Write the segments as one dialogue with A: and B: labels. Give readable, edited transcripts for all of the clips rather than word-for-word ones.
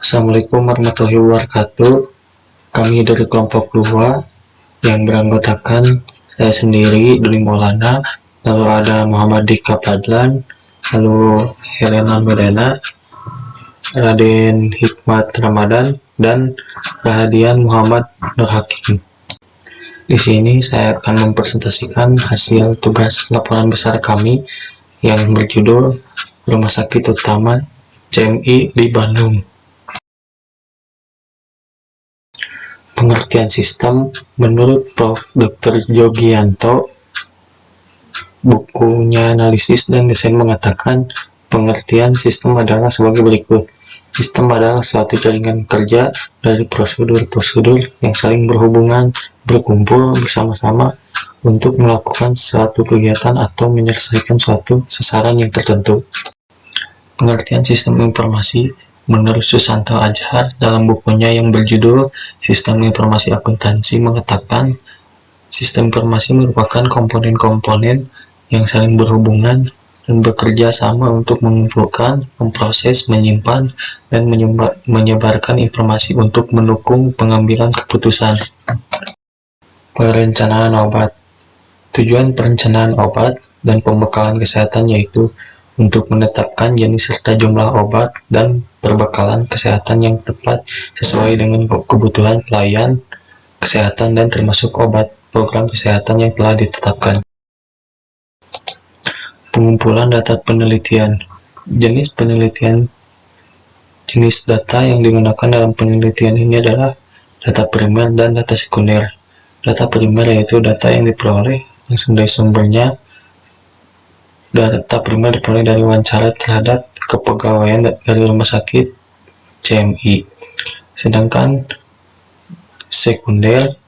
A: Assalamualaikum warahmatullahi wabarakatuh. Kami dari kelompok 2 yang beranggotakan saya sendiri, Duli Maulana, lalu ada Muhammad Dika Padlan, lalu Helena Medana, Raden Hikmat Ramadan, dan Rahadian Muhammad Nur Hakim. Di sini saya akan mempresentasikan hasil tugas laporan besar kami yang berjudul Rumah Sakit Utama CMI di Bandung. Pengertian sistem menurut Prof. Dr. Jogianto, bukunya Analisis dan Desain mengatakan pengertian sistem adalah sebagai berikut. Sistem adalah suatu jaringan kerja dari prosedur-prosedur yang saling berhubungan, berkumpul bersama-sama untuk melakukan suatu kegiatan atau menyelesaikan suatu sasaran yang tertentu. Pengertian sistem informasi menurut Susanto Azhar dalam bukunya yang berjudul Sistem Informasi Akuntansi mengatakan sistem informasi merupakan komponen-komponen yang saling berhubungan dan bekerja sama untuk mengumpulkan, memproses, menyimpan, dan menyebarkan informasi untuk mendukung pengambilan keputusan. Perencanaan obat. Tujuan perencanaan obat dan pembekalan kesehatan yaitu untuk menetapkan jenis serta jumlah obat dan perbekalan kesehatan yang tepat sesuai dengan kebutuhan pelayan kesehatan dan termasuk obat program kesehatan yang telah ditetapkan. Pengumpulan data penelitian. Jenis data yang digunakan dalam penelitian ini adalah data primer dan data sekunder. Data primer yaitu data yang diperoleh yang dari sumbernya. Data primer diperoleh dari wawancara terhadap kepegawaian dari rumah sakit CMI. Sedangkan sekunder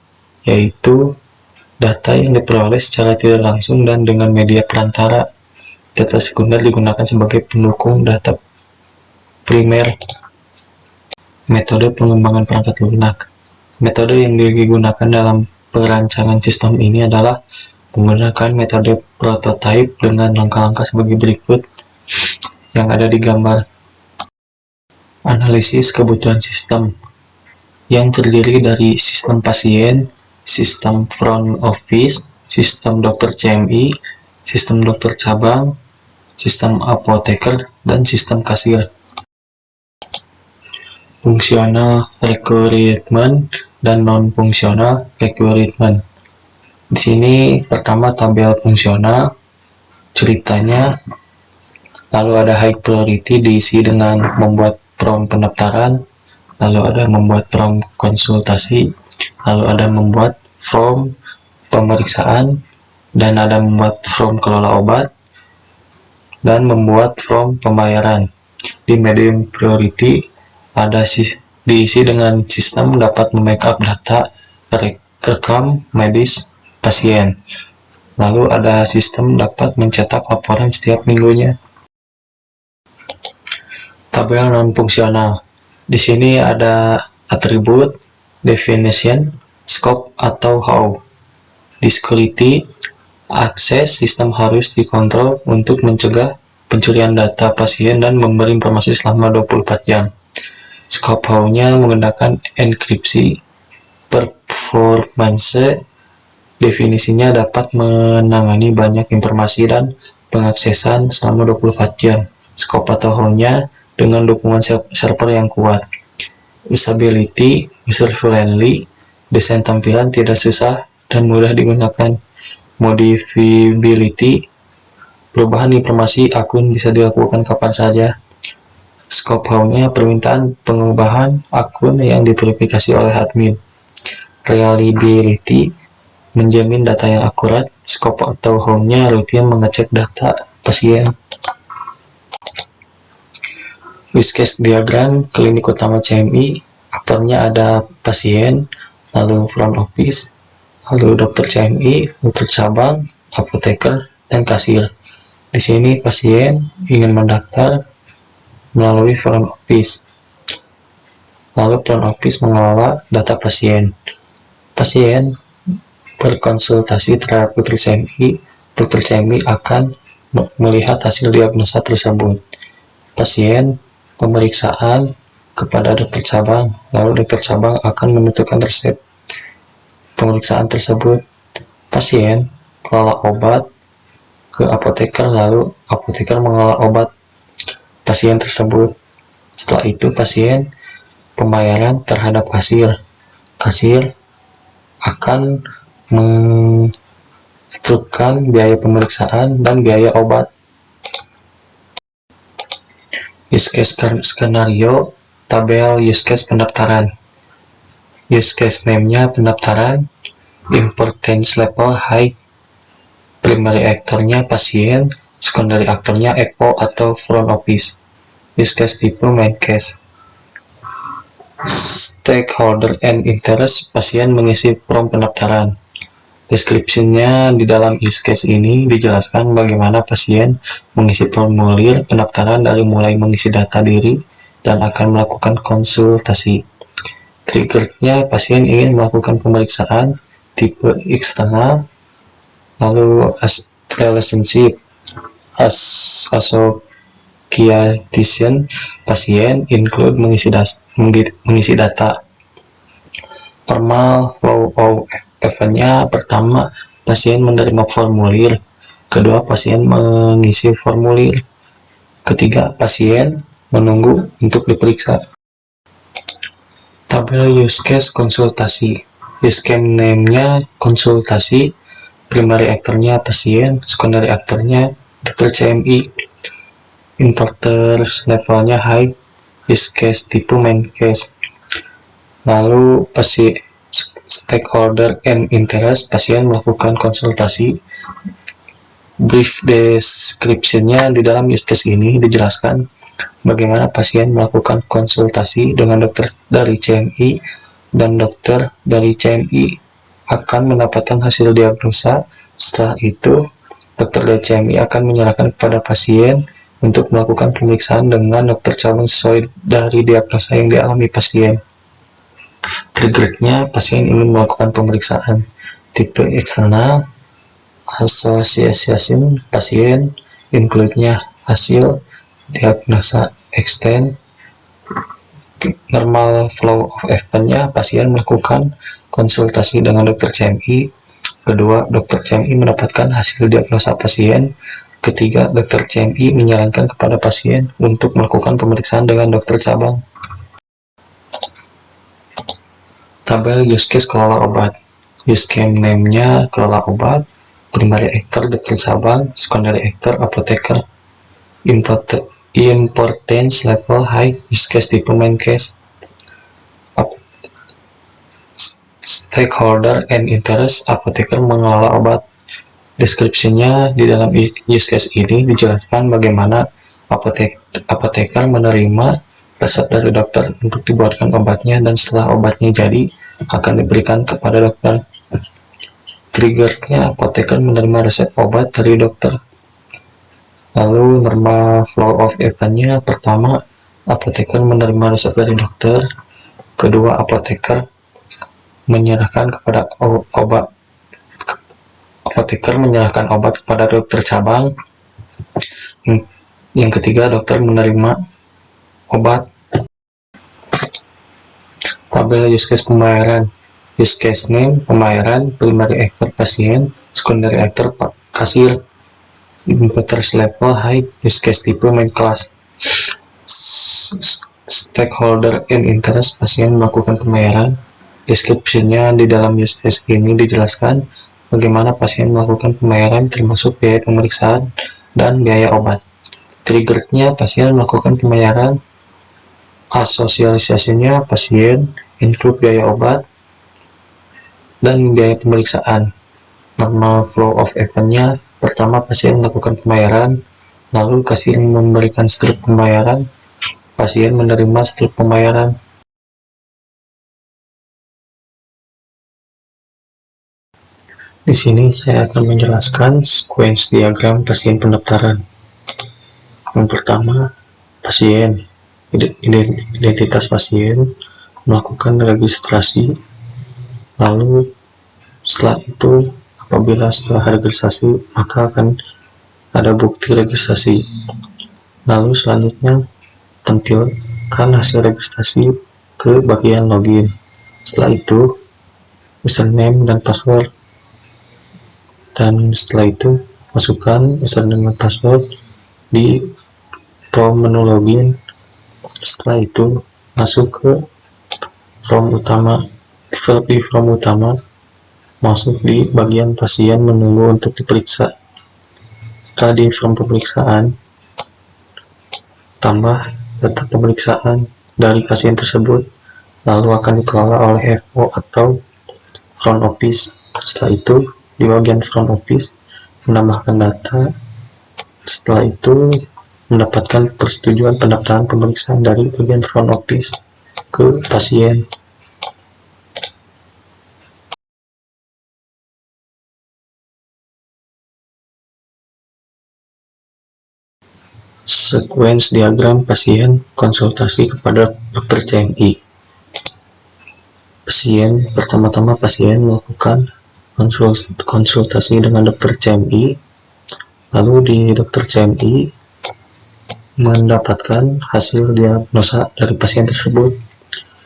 A: yaitu data yang diperoleh secara tidak langsung dan dengan media perantara. Data sekunder digunakan sebagai pendukung data primer. Metode pengembangan perangkat lunak. Metode yang digunakan dalam perancangan sistem ini adalah menggunakan metode prototype dengan langkah-langkah sebagai berikut yang ada di gambar. Analisis kebutuhan sistem yang terdiri dari sistem pasien, sistem front office, sistem dokter CMI, sistem dokter cabang, sistem apoteker, dan sistem kasir. Fungsional recruitment dan non-fungsional recruitment. Di sini pertama tabel fungsional, ceritanya, lalu ada high priority diisi dengan membuat form pendaftaran, lalu ada membuat form konsultasi, lalu ada membuat form pemeriksaan, dan ada membuat form kelola obat, dan membuat form pembayaran. Di medium priority ada diisi dengan sistem dapat membackup data rekam medis pasien. Lalu ada sistem dapat mencetak laporan setiap minggunya. Tabel non-fungsional. Di sini ada atribut, definition, scope atau how. Discrete, akses sistem harus dikontrol untuk mencegah pencurian data pasien dan memberi informasi selama 24 jam. Scope how-nya menggunakan enkripsi. Performance, definisinya dapat menangani banyak informasi dan pengaksesan selama 24 jam. Scope atau how-nya dengan dukungan server yang kuat. Usability, user-friendly, desain tampilan tidak susah dan mudah digunakan. Modifiability, perubahan informasi akun bisa dilakukan kapan saja. Scope how-nya permintaan pengubahan akun yang diverifikasi oleh admin. Reliability, menjamin data yang akurat. Scope atau how-nya rutin mengecek data pasien. Use case diagram klinik utama CMI. Aktornya ada pasien, lalu front office, lalu dokter CMI, dokter cabang, apoteker, dan kasir. Di sini pasien ingin mendaftar melalui front office. Lalu front office mengelola data pasien. Pasien berkonsultasi terhadap dokter CMI. Dokter CMI akan melihat hasil diagnosa tersebut. Pasien pemeriksaan kepada dokter cabang, lalu dokter cabang akan menentukan resep pemeriksaan tersebut. Pasien kelola obat ke apoteker, lalu apoteker mengelola obat pasien tersebut. Setelah itu pasien pembayaran terhadap kasir. Kasir akan menstrukturkan biaya pemeriksaan dan biaya obat. Use case skenario, tabel use case pendaftaran. Use case name-nya pendaftaran, importance level high, primary actor-nya pasien, secondary actor-nya EPO atau front office. Use case tipe main case. Stakeholder and interest, pasien mengisi form pendaftaran. Deskripsinya di dalam use case ini dijelaskan bagaimana pasien mengisi formulir pendaftaran dari mulai mengisi data diri dan akan melakukan konsultasi. Triggernya pasien ingin melakukan pemeriksaan tipe eksternal, lalu relationship association, pasien include mengisi data. Formal flow of event-nya, pertama pasien menerima formulir, kedua pasien mengisi formulir, ketiga pasien menunggu untuk diperiksa. Tabel use case konsultasi. Use case name-nya konsultasi, primary actor-nya pasien, secondary actor-nya dokter CMI, importance level-nya high, use case tipe main case. Lalu stakeholder and interest, pasien melakukan konsultasi. Brief description-nya di dalam use case ini dijelaskan bagaimana pasien melakukan konsultasi dengan dokter dari CMI dan dokter dari CMI akan mendapatkan hasil diagnosa. Setelah itu, dokter dari CMI akan menyerahkan kepada pasien untuk melakukan pemeriksaan dengan dokter cabang sesuai dari diagnosa yang dialami pasien. Triggernya, pasien ingin melakukan pemeriksaan tipe eksternal. Association, pasien include-nya hasil diagnosa extend. Normal flow of event-nya, pasien melakukan konsultasi dengan dokter CMI, kedua dokter CMI mendapatkan hasil diagnosa pasien, ketiga dokter CMI menyarankan kepada pasien untuk melakukan pemeriksaan dengan dokter cabang. Tabel use case kelola obat. Use case name-nya kelola obat, primary actor dokter cabang, secondary actor apoteker, importance level high, use case tipe main case. Stakeholder and interest, apoteker mengelola obat. Deskripsinya di dalam use case ini dijelaskan bagaimana apoteker menerima resep dari dokter untuk dibuatkan obatnya, dan setelah obatnya jadi akan diberikan kepada dokter. Triggernya, apoteker menerima resep obat dari dokter. Lalu normal flow of event-nya, pertama apoteker menerima resep dari dokter, kedua apoteker menyerahkan kepada obat kepada dokter cabang, yang ketiga dokter menerima obat. Tabel use case pembayaran. Use case name pembayaran, primary actor pasien, secondary actor kasir, importance level high, use case tipe main class. Stakeholder and interest, pasien melakukan pembayaran. Deskripsinya di dalam use case ini dijelaskan bagaimana pasien melakukan pembayaran termasuk biaya pemeriksaan dan biaya obat. Triggernya, pasien melakukan pembayaran. Asosiasinya, pasien include biaya obat dan biaya pemeriksaan. Normal flow of event-nya, pertama pasien melakukan pembayaran, lalu kasir memberikan struk pembayaran, pasien menerima struk pembayaran. Di sini saya akan menjelaskan sequence diagram pasien pendaftaran. Yang pertama, pasien, identitas pasien, melakukan registrasi, lalu setelah itu apabila setelah registrasi maka akan ada bukti registrasi. Lalu selanjutnya masukkan hasil registrasi ke bagian login. Setelah itu username dan password, dan setelah itu masukkan username dan password di form menu login. Setelah itu masuk ke form utama, di form utama masuk di bagian pasien menunggu untuk diperiksa. Setelah di form pemeriksaan, tambah data pemeriksaan dari pasien tersebut, lalu akan dikelola oleh FO atau front office. Setelah itu di bagian front office menambahkan data. Setelah itu mendapatkan persetujuan pendaftaran pemeriksaan dari bagian front office ke pasien. Sequence diagram pasien konsultasi kepada dokter CMI. Pertama-tama pasien melakukan konsultasi dengan dokter CMI, lalu di dokter CMI mendapatkan hasil diagnosa dari pasien tersebut.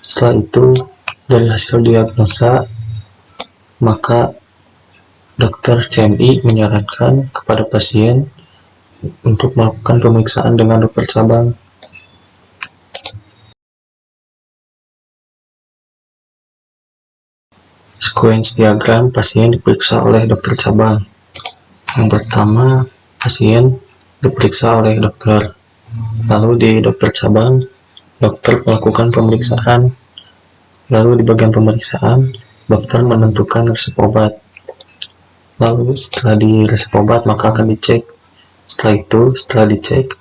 A: Setelah itu dari hasil diagnosa, maka dokter CMI menyarankan kepada pasien untuk melakukan pemeriksaan dengan dokter cabang. Sequence diagram pasien diperiksa oleh dokter cabang. Yang pertama, pasien diperiksa oleh dokter. Lalu di dokter cabang, dokter melakukan pemeriksaan. Lalu di bagian pemeriksaan, dokter menentukan resep obat. Lalu setelah di resep obat, maka akan dicek. Setelah dicek,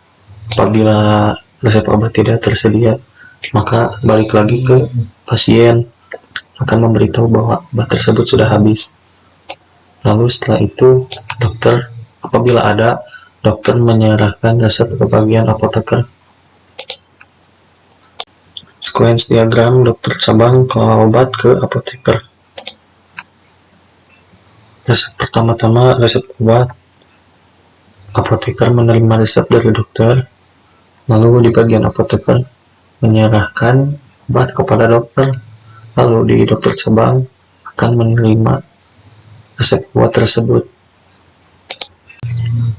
A: apabila resep obat tidak tersedia, maka balik lagi ke pasien, akan memberitahu bahwa obat tersebut sudah habis. Lalu setelah itu, apabila ada, dokter menyerahkan resep ke bagian apoteker. Sequence diagram dokter cabang kelola obat ke apoteker. Pertama-tama resep obat. Apoteker menerima resep dari dokter, lalu di bagian apoteker menyerahkan obat kepada dokter, lalu di dokter cabang akan menerima resep obat tersebut.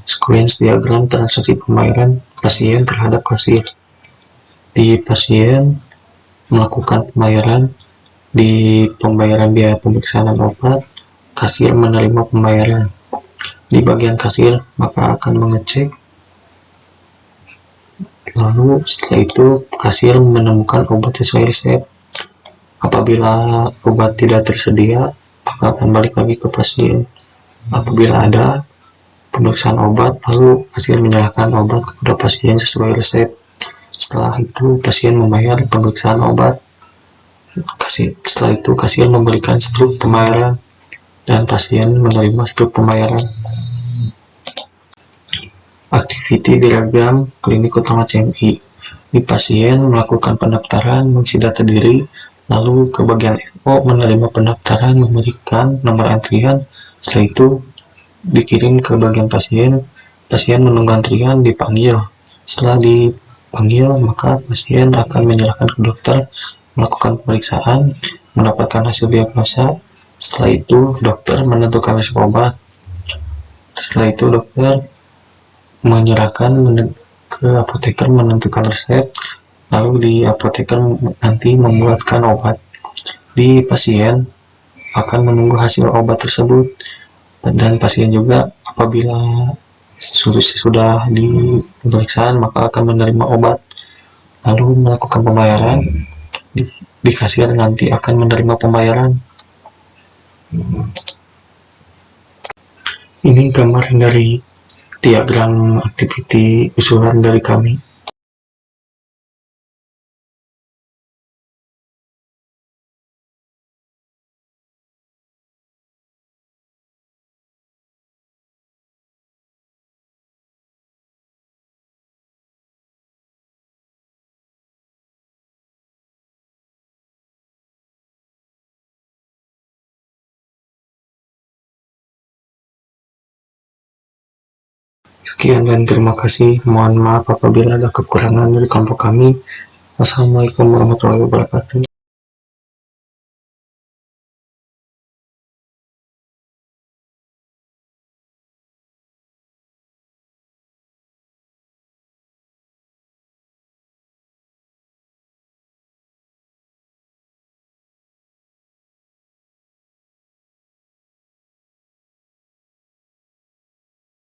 A: Sequence diagram transaksi pembayaran pasien terhadap kasir. Di pasien melakukan pembayaran, di pembayaran biaya pemeriksaan obat, kasir menerima pembayaran. Di bagian kasir maka akan mengecek, lalu setelah itu kasir menemukan obat sesuai resep. Apabila obat tidak tersedia, maka akan balik lagi ke pasien. Apabila ada pemeriksaan obat, lalu kasir menyerahkan obat kepada pasien sesuai resep. Setelah itu pasien membayar pemeriksaan obat. Setelah itu kasir memberikan struk pembayaran dan pasien menerima struk pembayaran. Activity diagram klinik utama CMI. Di pasien melakukan pendaftaran, mengisi data diri, lalu ke bagian FO menerima pendaftaran, memberikan nomor antrian. Setelah itu dikirim ke bagian pasien. Pasien menunggu antrian, dipanggil. Setelah dipanggil, maka pasien akan menyerahkan ke dokter, melakukan pemeriksaan, mendapatkan hasil diagnosa. Setelah itu dokter menentukan resep obat. Setelah itu dokter menyerahkan ke apoteker menentukan resep, lalu di apoteker nanti membuatkan obat. Di pasien akan menunggu hasil obat tersebut, dan pasien juga apabila sudah di pemeriksaan maka akan menerima obat, lalu melakukan pembayaran. Di kasir nanti akan menerima pembayaran. Ini gambar dari diagram activity usulan dari kami. Sekian dan terima kasih. Mohon maaf apabila ada kekurangan dari kelompok kami. Wassalamualaikum warahmatullahi wabarakatuh.